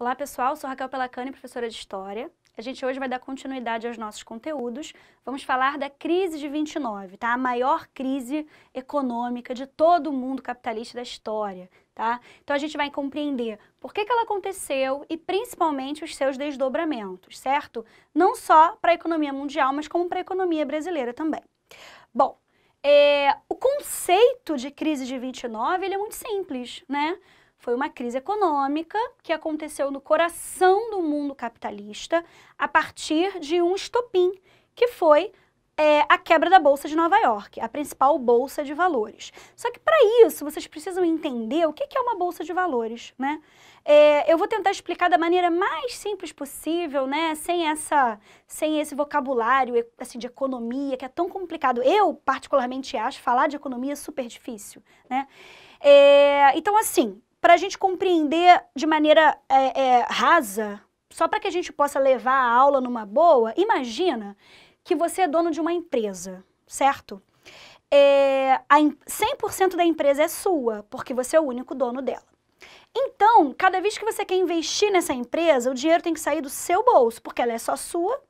Olá pessoal, sou Raquel Pelacani, professora de História. A gente hoje vai dar continuidade aos nossos conteúdos. Vamos falar da crise de 29, tá? A maior crise econômica de todo o mundo capitalista da história, tá? Então a gente vai compreender por que ela aconteceu e principalmente os seus desdobramentos, certo? Não só para a economia mundial, mas como para a economia brasileira também. Bom, o conceito de crise de 29 ele é muito simples, né? Foi uma crise econômica que aconteceu no coração do mundo capitalista a partir de um estopim, que foi a quebra da Bolsa de Nova York, a principal bolsa de valores. Só que para isso vocês precisam entender o que é uma bolsa de valores, né? Eu vou tentar explicar da maneira mais simples possível, né? Sem esse vocabulário assim, de economia, que é tão complicado. Eu, particularmente, acho falar de economia super difícil, né? Então, assim, para a gente compreender de maneira rasa, só para que a gente possa levar a aula numa boa, imagina que você é dono de uma empresa, certo? 100% da empresa é sua, porque você é o único dono dela. Então, cada vez que você quer investir nessa empresa, o dinheiro tem que sair do seu bolso, porque ela é só sua.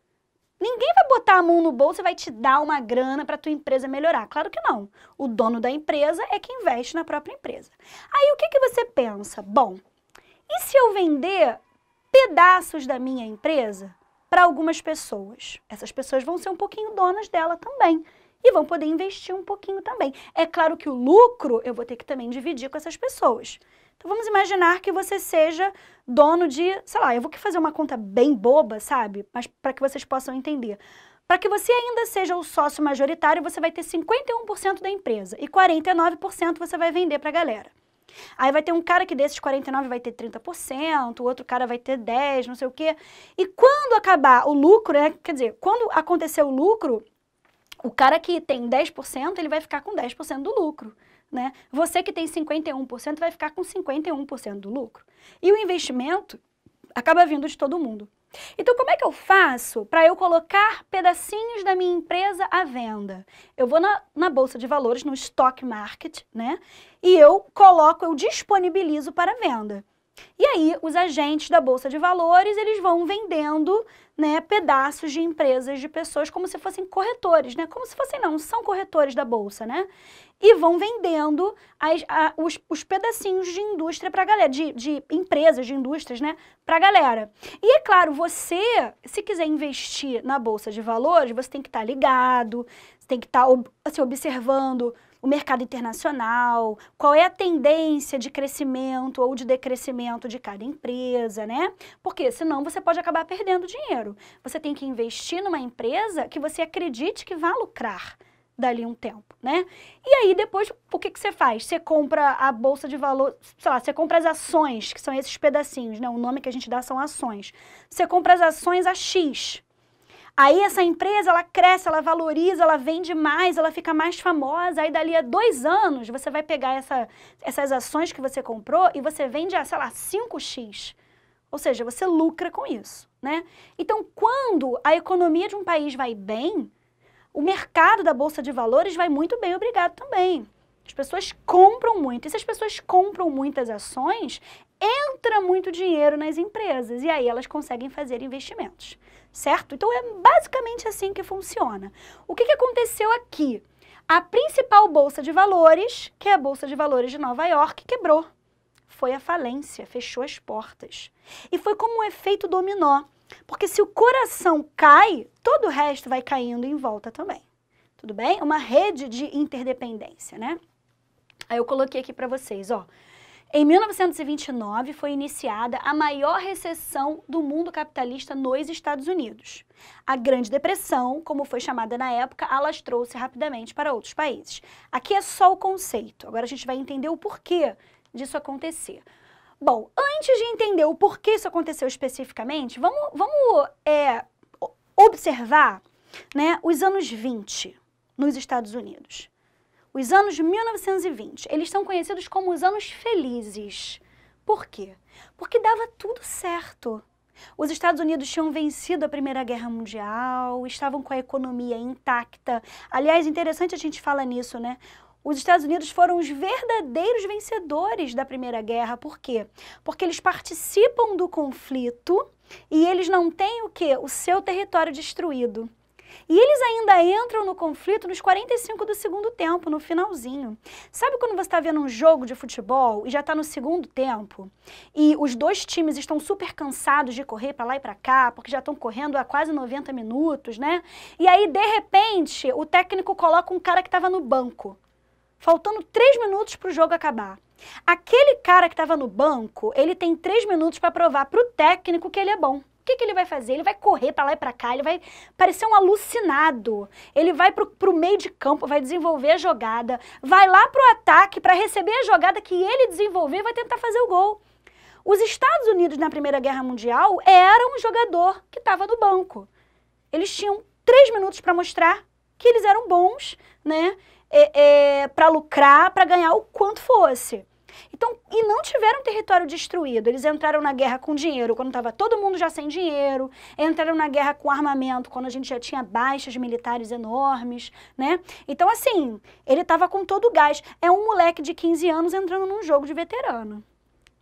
Ninguém vai botar a mão no bolso e vai te dar uma grana para a tua empresa melhorar. Claro que não. O dono da empresa é que investe na própria empresa. Aí o que você pensa? Bom, e se eu vender pedaços da minha empresa para algumas pessoas? Essas pessoas vão ser um pouquinho donas dela também e vão poder investir um pouquinho também. É claro que o lucro eu vou ter que também dividir com essas pessoas. Então vamos imaginar que você seja dono de, sei lá, eu vou fazer uma conta bem boba, sabe? Mas para que vocês possam entender. Para que você ainda seja o sócio majoritário, você vai ter 51% da empresa e 49% você vai vender para a galera. Aí vai ter um cara que desses 49 vai ter 30%, o outro cara vai ter 10%, não sei o quê. E quando acabar o lucro, né? Quer dizer, quando acontecer o lucro, o cara que tem 10%, ele vai ficar com 10% do lucro. Né? Você que tem 51% vai ficar com 51% do lucro. E o investimento acaba vindo de todo mundo. Então, como é que eu faço para eu colocar pedacinhos da minha empresa à venda? Eu vou na Bolsa de Valores, no Stock Market, né? E eu disponibilizo para venda. E aí, os agentes da Bolsa de Valores, eles vão vendendo, né, pedaços de empresas, de pessoas, como se fossem corretores, né? Como se fossem, não, são corretores da Bolsa, né? E vão vendendo os pedacinhos de indústria para a galera, de empresas, de indústrias, né, para a galera. E é claro, você, se quiser investir na Bolsa de Valores, você tem que estar ligado, você tem que estar assim, observando o mercado internacional, qual é a tendência de crescimento ou de decrescimento de cada empresa, né? Porque senão você pode acabar perdendo dinheiro. Você tem que investir numa empresa que você acredite que vai lucrar dali um tempo, né? E aí depois, o que você faz? Você compra a bolsa de valor, sei lá, você compra as ações, que são esses pedacinhos, né? O nome que a gente dá são ações. Você compra as ações a X. Aí essa empresa, ela cresce, ela valoriza, ela vende mais, ela fica mais famosa. Aí dali a 2 anos, você vai pegar essas ações que você comprou e você vende a, sei lá, 5x. Ou seja, você lucra com isso, né? Então, quando a economia de um país vai bem, o mercado da Bolsa de Valores vai muito bem, obrigado também. As pessoas compram muito. E se as pessoas compram muitas ações, entra muito dinheiro nas empresas. E aí elas conseguem fazer investimentos, certo? Então é basicamente assim que funciona. O que aconteceu aqui? A principal Bolsa de Valores, que é a Bolsa de Valores de Nova York, quebrou. Foi à falência, fechou as portas. E foi como um efeito dominó. Porque se o coração cai, todo o resto vai caindo em volta também. Tudo bem? Uma rede de interdependência, né? Aí eu coloquei aqui para vocês, ó. Em 1929 foi iniciada a maior recessão do mundo capitalista nos Estados Unidos. A Grande Depressão, como foi chamada na época, alastrou-se rapidamente para outros países. Aqui é só o conceito. Agora a gente vai entender o porquê disso acontecer. Bom, antes de entender o porquê isso aconteceu especificamente, vamos observar, né, os anos 20 nos Estados Unidos. Os anos 1920, eles são conhecidos como os anos felizes. Por quê? Porque dava tudo certo. Os Estados Unidos tinham vencido a Primeira Guerra Mundial, estavam com a economia intacta. Aliás, interessante a gente falar nisso, né? Os Estados Unidos foram os verdadeiros vencedores da Primeira Guerra. Por quê? Porque eles participam do conflito e eles não têm o quê? O seu território destruído. E eles ainda entram no conflito nos 45 do segundo tempo, no finalzinho. Sabe quando você está vendo um jogo de futebol e já está no segundo tempo e os dois times estão super cansados de correr para lá e para cá, porque já estão correndo há quase 90 minutos, né? E aí, de repente, o técnico coloca um cara que estava no banco, faltando 3 minutos para o jogo acabar. Aquele cara que estava no banco, ele tem 3 minutos para provar para o técnico que ele é bom. O que ele vai fazer? Ele vai correr para lá e para cá, ele vai parecer um alucinado. Ele vai pro meio de campo, vai desenvolver a jogada, vai lá pro ataque para receber a jogada que ele desenvolveu e vai tentar fazer o gol. Os Estados Unidos, na Primeira Guerra Mundial, eram um jogador que estava no banco. Eles tinham 3 minutos para mostrar que eles eram bons, né? Para lucrar, para ganhar o quanto fosse. Então, e não tiveram território destruído. Eles entraram na guerra com dinheiro quando estava todo mundo já sem dinheiro, entraram na guerra com armamento quando a gente já tinha baixas militares enormes, né? Então, assim, ele estava com todo o gás. É um moleque de 15 anos entrando num jogo de veterano,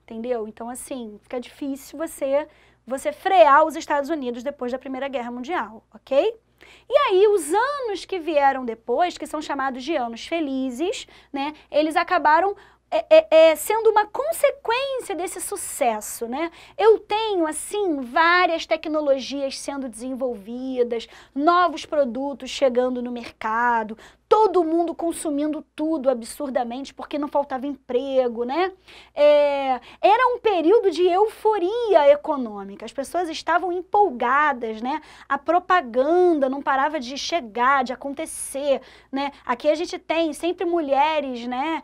entendeu? Então, assim, fica difícil você frear os Estados Unidos depois da Primeira Guerra Mundial, ok? E aí, os anos que vieram depois, que são chamados de anos felizes, né? Eles acabaram sendo uma consequência desse sucesso, né? Eu tenho, assim, várias tecnologias sendo desenvolvidas, novos produtos chegando no mercado, todo mundo consumindo tudo absurdamente porque não faltava emprego, né? Era um período de euforia econômica, as pessoas estavam empolgadas, né? A propaganda não parava de chegar, de acontecer, né? Aqui a gente tem sempre mulheres, né?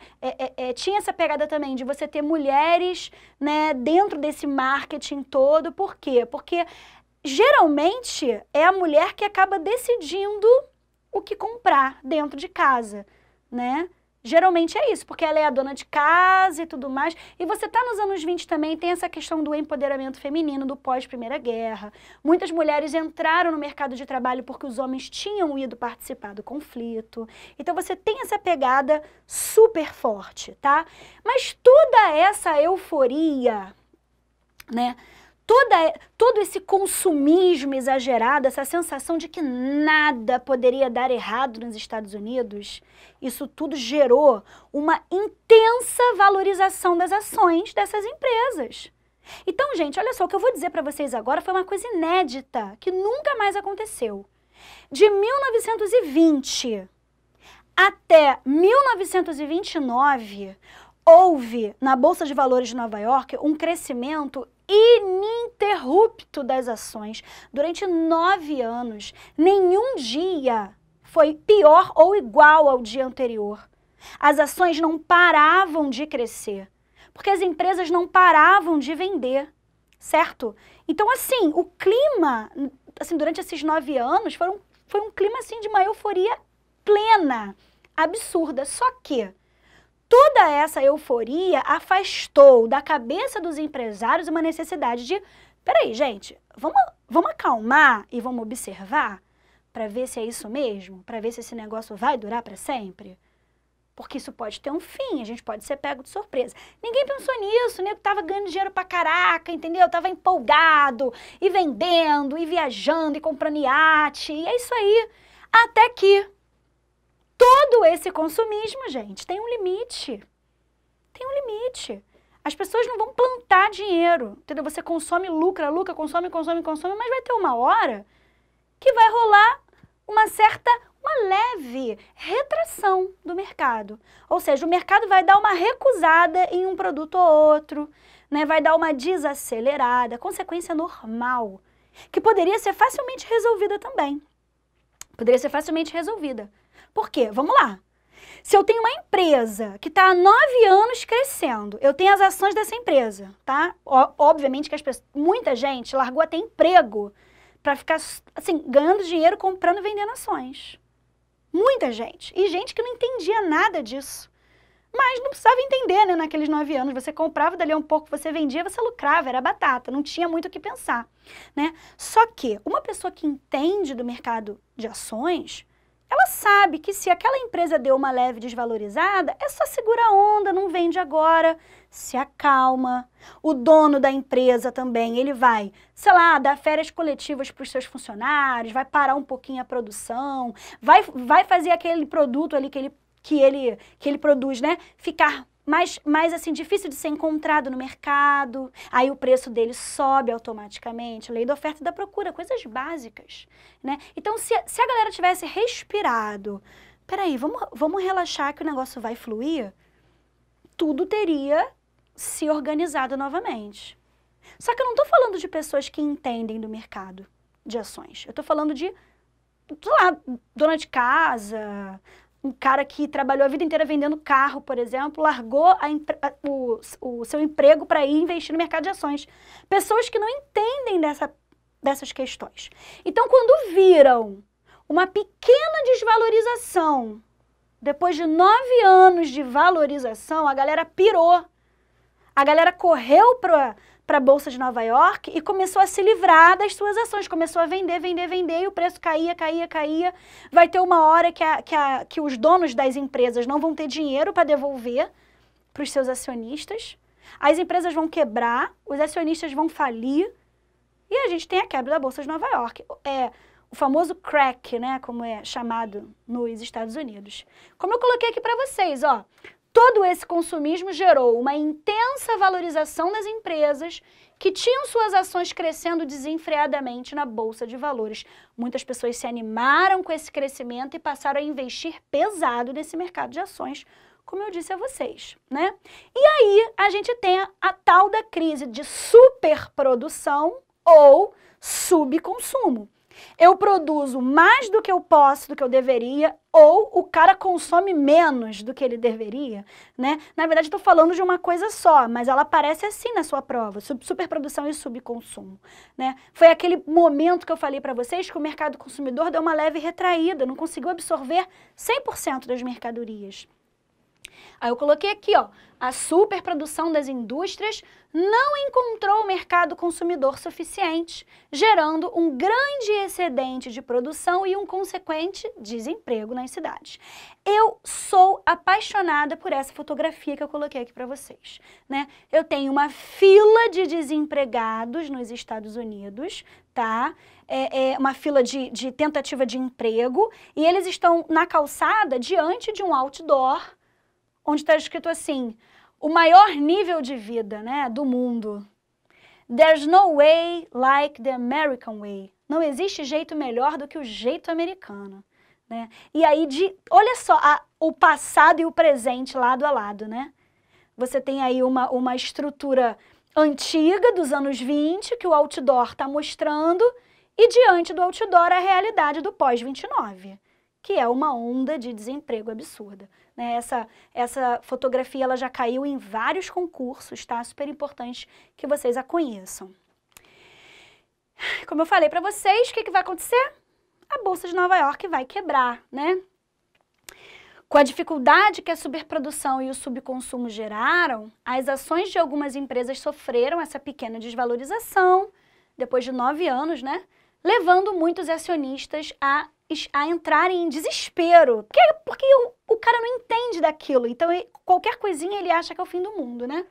Tinha essa pegada também de você ter mulheres, né, dentro desse marketing todo. Por quê? Porque geralmente é a mulher que acaba decidindo o que comprar dentro de casa, né? Geralmente é isso, porque ela é a dona de casa e tudo mais. E você tá nos anos 20 também, tem essa questão do empoderamento feminino, do pós-Primeira Guerra. Muitas mulheres entraram no mercado de trabalho porque os homens tinham ido participar do conflito. Então você tem essa pegada super forte, tá? Mas toda essa euforia, né? Todo esse consumismo exagerado, essa sensação de que nada poderia dar errado nos Estados Unidos, isso tudo gerou uma intensa valorização das ações dessas empresas. Então, gente, olha só, o que eu vou dizer para vocês agora foi uma coisa inédita, que nunca mais aconteceu. De 1920 até 1929, houve, na Bolsa de Valores de Nova York, um crescimento ininterrupto das ações. Durante 9 anos, nenhum dia foi pior ou igual ao dia anterior. As ações não paravam de crescer, porque as empresas não paravam de vender, certo? Então, assim, o clima, assim, durante esses 9 anos, foi um clima, assim, de uma euforia plena, absurda. Só que toda essa euforia afastou da cabeça dos empresários uma necessidade de, peraí, gente, vamos acalmar e vamos observar para ver se é isso mesmo, para ver se esse negócio vai durar para sempre? Porque isso pode ter um fim, a gente pode ser pego de surpresa. Ninguém pensou nisso, né? Tava ganhando dinheiro pra caraca, entendeu? Tava empolgado, e vendendo, e viajando, e comprando iate, e é isso aí. Até que todo esse consumismo, gente, tem um limite. Tem um limite. As pessoas não vão plantar dinheiro, entendeu? Você consome, lucra, consome, mas vai ter uma hora que vai rolar uma leve retração do mercado. Ou seja, o mercado vai dar uma recusada em um produto ou outro, né? Vai dar uma desacelerada, consequência normal, que poderia ser facilmente resolvida também. Poderia ser facilmente resolvida. Por quê? Vamos lá. Se eu tenho uma empresa que está há 9 anos crescendo, eu tenho as ações dessa empresa, tá? Obviamente que muita gente largou até emprego para ficar, assim, ganhando dinheiro, comprando e vendendo ações. Muita gente. E gente que não entendia nada disso. Mas não precisava entender, né? Naqueles 9 anos, você comprava, dali a um pouco você vendia, você lucrava, era batata, não tinha muito o que pensar, né? Só que uma pessoa que entende do mercado de ações, ela sabe que se aquela empresa deu uma leve desvalorizada, é só segurar a onda, não vende agora, se acalma. O dono da empresa também, ele vai, sei lá, dar férias coletivas para os seus funcionários, vai parar um pouquinho a produção, vai fazer aquele produto ali que ele produz, né, ficar mais assim, difícil de ser encontrado no mercado, aí o preço dele sobe automaticamente, lei da oferta e da procura, coisas básicas, né? Então, se a galera tivesse respirado, peraí, vamos relaxar que o negócio vai fluir, tudo teria se organizado novamente. Só que eu não estou falando de pessoas que entendem do mercado de ações, eu estou falando de, sei lá, dona de casa, um cara que trabalhou a vida inteira vendendo carro, por exemplo, largou o seu emprego para ir investir no mercado de ações. Pessoas que não entendem dessas questões. Então, quando viram uma pequena desvalorização, depois de 9 anos de valorização, a galera pirou. A galera correu para a Bolsa de Nova York e começou a se livrar das suas ações, começou a vender, e o preço caía. Vai ter uma hora que os donos das empresas não vão ter dinheiro para devolver para os seus acionistas, as empresas vão quebrar, os acionistas vão falir e a gente tem a quebra da Bolsa de Nova York. O famoso crack, né, como é chamado nos Estados Unidos. Como eu coloquei aqui para vocês, ó, todo esse consumismo gerou uma intensa valorização das empresas que tinham suas ações crescendo desenfreadamente na Bolsa de Valores. Muitas pessoas se animaram com esse crescimento e passaram a investir pesado nesse mercado de ações, como eu disse a vocês, né? E aí a gente tem a tal da crise de superprodução ou subconsumo. Eu produzo mais do que eu posso, do que eu deveria, ou o cara consome menos do que ele deveria, né? Na verdade, estou falando de uma coisa só, mas ela aparece assim na sua prova, superprodução e subconsumo, né? Foi aquele momento que eu falei para vocês que o mercado consumidor deu uma leve retraída, não conseguiu absorver 100% das mercadorias. Aí eu coloquei aqui, ó, a superprodução das indústrias não encontrou o mercado consumidor suficiente, gerando um grande excedente de produção e um consequente desemprego nas cidades. Eu sou apaixonada por essa fotografia que eu coloquei aqui para vocês, né? Eu tenho uma fila de desempregados nos Estados Unidos, tá? Uma fila de tentativa de emprego e eles estão na calçada diante de um outdoor onde está escrito assim, o maior nível de vida, né, do mundo. There's no way like the American way. Não existe jeito melhor do que o jeito americano, né? E aí, olha só, o passado e o presente lado a lado, né? Você tem aí uma estrutura antiga dos anos 20, que o outdoor está mostrando, e diante do outdoor a realidade do pós-29, que é uma onda de desemprego absurda. Né? Essa fotografia ela já caiu em vários concursos, tá? Super importante que vocês a conheçam. Como eu falei para vocês, o que vai acontecer? A Bolsa de Nova York vai quebrar, né? Com a dificuldade que a superprodução e o subconsumo geraram, as ações de algumas empresas sofreram essa pequena desvalorização, depois de 9 anos, né? Levando muitos acionistas a entrarem em desespero, porque o cara não entende daquilo, então qualquer coisinha ele acha que é o fim do mundo, né?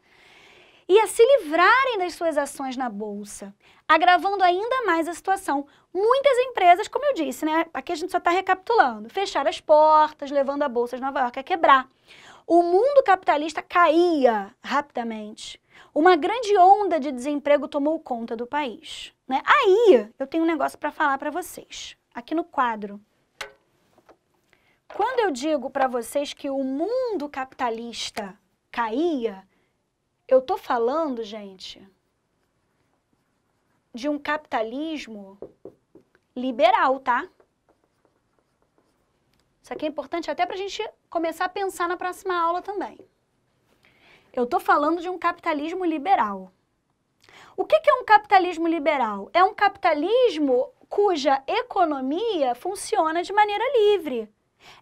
E a se livrarem das suas ações na Bolsa, agravando ainda mais a situação. Muitas empresas, como eu disse, né? Aqui a gente só está recapitulando, fecharam as portas, levando a Bolsa de Nova York a quebrar. O mundo capitalista caía rapidamente. Uma grande onda de desemprego tomou conta do país, né? Aí, eu tenho um negócio para falar para vocês. Aqui no quadro. Quando eu digo para vocês que o mundo capitalista caía, eu estou falando, gente, de um capitalismo liberal, tá? Isso aqui é importante até para a gente começar a pensar na próxima aula também. Eu estou falando de um capitalismo liberal. O que é um capitalismo liberal? É um capitalismo cuja economia funciona de maneira livre.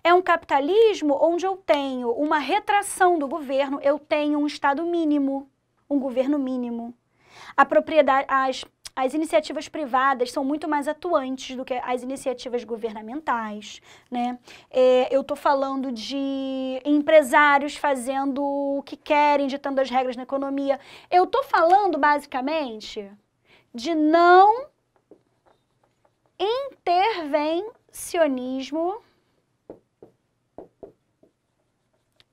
É um capitalismo onde eu tenho uma retração do governo, eu tenho um Estado mínimo, um governo mínimo. A propriedade, as iniciativas privadas são muito mais atuantes do que as iniciativas governamentais, né? Eu estou falando de empresários fazendo o que querem, ditando as regras na economia. Eu estou falando, basicamente, de não intervencionismo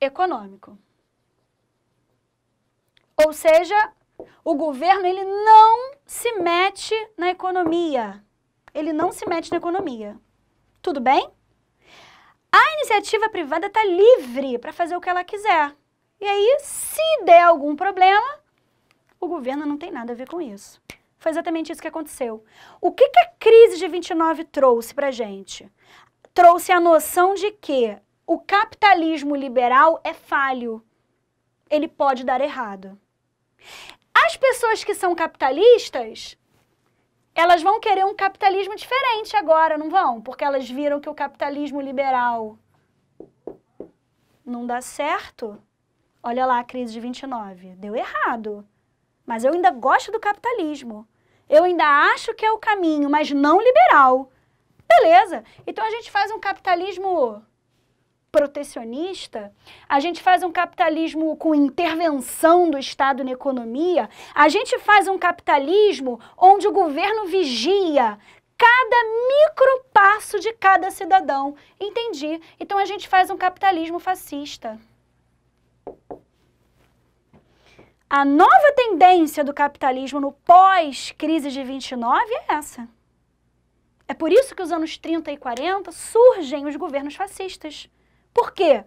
econômico. Ou seja, o governo, ele não se mete na economia. Ele não se mete na economia. Tudo bem? A iniciativa privada está livre para fazer o que ela quiser. E aí, se der algum problema, o governo não tem nada a ver com isso. Foi exatamente isso que aconteceu. O que a crise de 29 trouxe para a gente? Trouxe a noção de que o capitalismo liberal é falho. Ele pode dar errado. As pessoas que são capitalistas, elas vão querer um capitalismo diferente agora, não vão? Porque elas viram que o capitalismo liberal não dá certo. Olha lá a crise de 29, deu errado. Mas eu ainda gosto do capitalismo. Eu ainda acho que é o caminho, mas não liberal. Beleza, então a gente faz um capitalismo protecionista, a gente faz um capitalismo com intervenção do Estado na economia, a gente faz um capitalismo onde o governo vigia cada micropasso de cada cidadão. Entendi. Então a gente faz um capitalismo fascista. A nova tendência do capitalismo no pós-crise de 29 é essa. É por isso que os anos 30 e 40 surgem os governos fascistas. Por quê?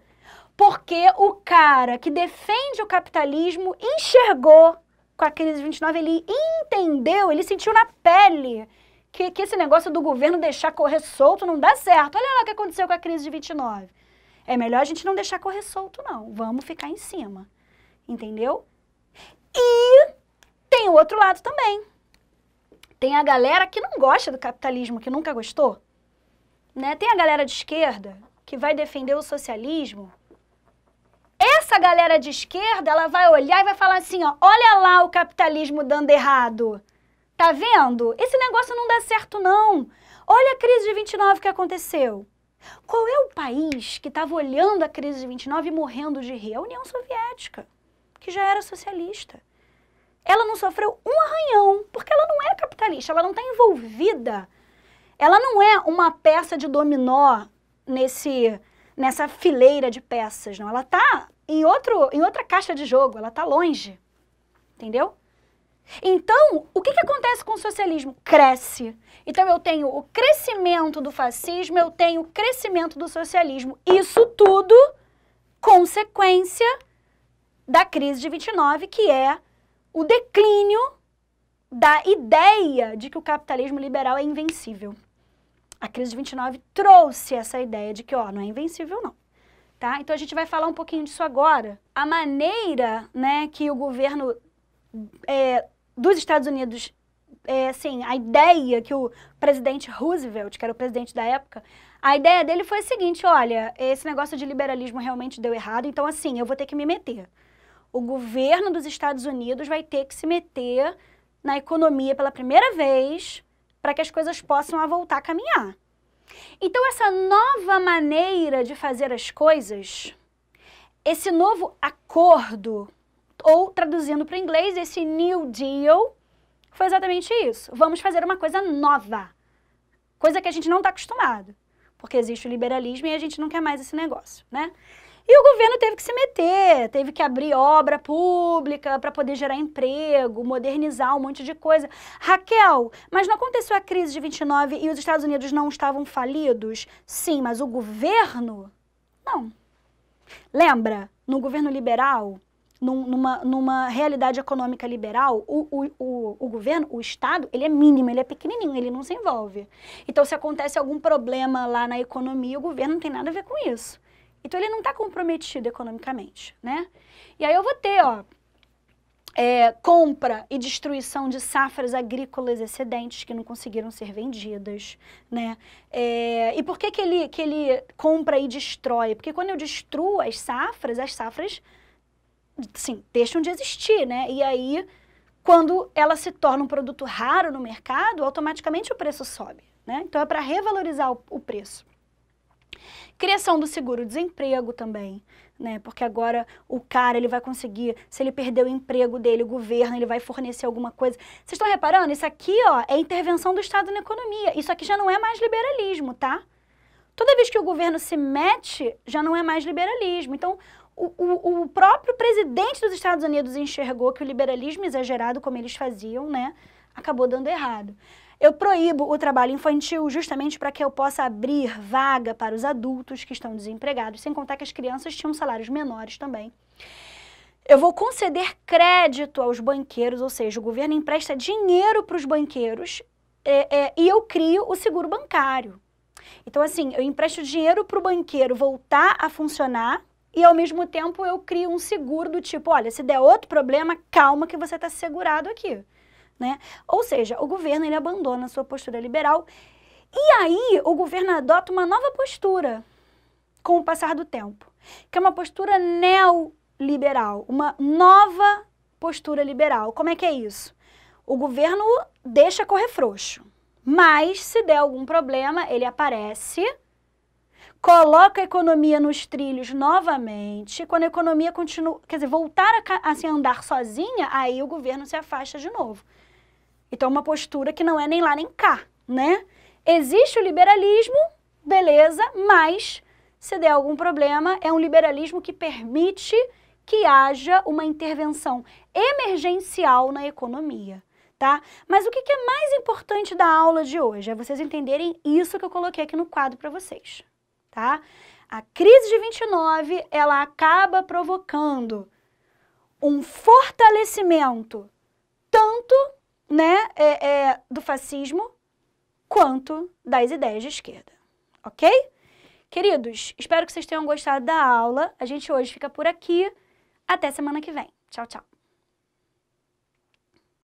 Porque o cara que defende o capitalismo enxergou com a crise de 29, ele entendeu, ele sentiu na pele que esse negócio do governo deixar correr solto não dá certo. Olha lá o que aconteceu com a crise de 29. É melhor a gente não deixar correr solto, não. Vamos ficar em cima. Entendeu? E tem o outro lado também. Tem a galera que não gosta do capitalismo, que nunca gostou. Né? Tem a galera de esquerda que vai defender o socialismo. Essa galera de esquerda, ela vai olhar e vai falar assim, ó, olha lá o capitalismo dando errado. Tá vendo? Esse negócio não dá certo, não. Olha a crise de 29 que aconteceu. Qual é o país que estava olhando a crise de 29 e morrendo de rir? A União Soviética, que já era socialista. Ela não sofreu um arranhão, porque ela não é capitalista, ela não está envolvida. Ela não é uma peça de dominó nessa fileira de peças, não. Ela está em outra caixa de jogo, ela está longe, entendeu? Então, o que acontece com o socialismo? Cresce. Então, eu tenho o crescimento do fascismo, eu tenho o crescimento do socialismo. Isso tudo consequência da crise de 29, que é o declínio da ideia de que o capitalismo liberal é invencível. A crise de 29 trouxe essa ideia de que, ó, não é invencível, não. Tá? Então, a gente vai falar um pouquinho disso agora. A maneira, né, que o governo dos Estados Unidos, assim, a ideia que o presidente Roosevelt, que era o presidente da época, a ideia dele foi a seguinte, olha, esse negócio de liberalismo realmente deu errado, então, assim, eu vou ter que me meter. O governo dos Estados Unidos vai ter que se meter na economia pela primeira vez para que as coisas possam voltar a caminhar. Então, essa nova maneira de fazer as coisas, esse novo acordo, ou traduzindo para o inglês, esse New Deal, foi exatamente isso. Vamos fazer uma coisa nova, coisa que a gente não está acostumado, porque existe o liberalismo e a gente não quer mais esse negócio, né? E o governo teve que se meter, teve que abrir obra pública para poder gerar emprego, modernizar um monte de coisa. Raquel, mas não aconteceu a crise de 29 e os Estados Unidos não estavam falidos? Sim, mas o governo? Não. Lembra, no governo liberal, numa realidade econômica liberal, o governo, o Estado, ele é mínimo, ele é pequenininho, ele não se envolve. Então, se acontece algum problema lá na economia, o governo não tem nada a ver com isso. Então, ele não está comprometido economicamente, né? E aí eu vou ter, ó, compra e destruição de safras agrícolas excedentes que não conseguiram ser vendidas, né? E por que ele compra e destrói? Porque quando eu destruo as safras, assim, deixam de existir, né? E aí quando ela se torna um produto raro no mercado, automaticamente o preço sobe, né? Então é para revalorizar o preço. Criação do seguro-desemprego também, né? Porque agora o cara, ele vai conseguir, se ele perder o emprego dele, o governo, ele vai fornecer alguma coisa. Vocês estão reparando? Isso aqui, ó, é intervenção do Estado na economia. Isso aqui já não é mais liberalismo, tá? Toda vez que o governo se mete, já não é mais liberalismo. Então, o próprio presidente dos Estados Unidos enxergou que o liberalismo exagerado, como eles faziam, né, acabou dando errado. Eu proíbo o trabalho infantil justamente para que eu possa abrir vaga para os adultos que estão desempregados, sem contar que as crianças tinham salários menores também. Eu vou conceder crédito aos banqueiros, ou seja, o governo empresta dinheiro para os banqueiros e eu crio o seguro bancário. Então, assim, eu empresto dinheiro para o banqueiro voltar a funcionar e, ao mesmo tempo, eu crio um seguro do tipo, olha, se der outro problema, calma que você está segurado aqui. Né? Ou seja, o governo ele abandona a sua postura liberal e aí o governo adota uma nova postura com o passar do tempo, que é uma postura neoliberal, uma nova postura liberal. Como é que é isso? O governo deixa correr frouxo, mas se der algum problema, ele aparece, coloca a economia nos trilhos novamente, quando a economia continua, quer dizer, voltar a se andar sozinha, aí o governo se afasta de novo. Então, uma postura que não é nem lá nem cá, né? Existe o liberalismo, beleza, mas se der algum problema, é um liberalismo que permite que haja uma intervenção emergencial na economia, tá? Mas o que é mais importante da aula de hoje? É vocês entenderem isso que eu coloquei aqui no quadro para vocês, tá? A crise de 29, ela acaba provocando um fortalecimento tanto né, do fascismo, quanto das ideias de esquerda, ok? Queridos, espero que vocês tenham gostado da aula. A gente hoje fica por aqui. Até semana que vem. Tchau, tchau.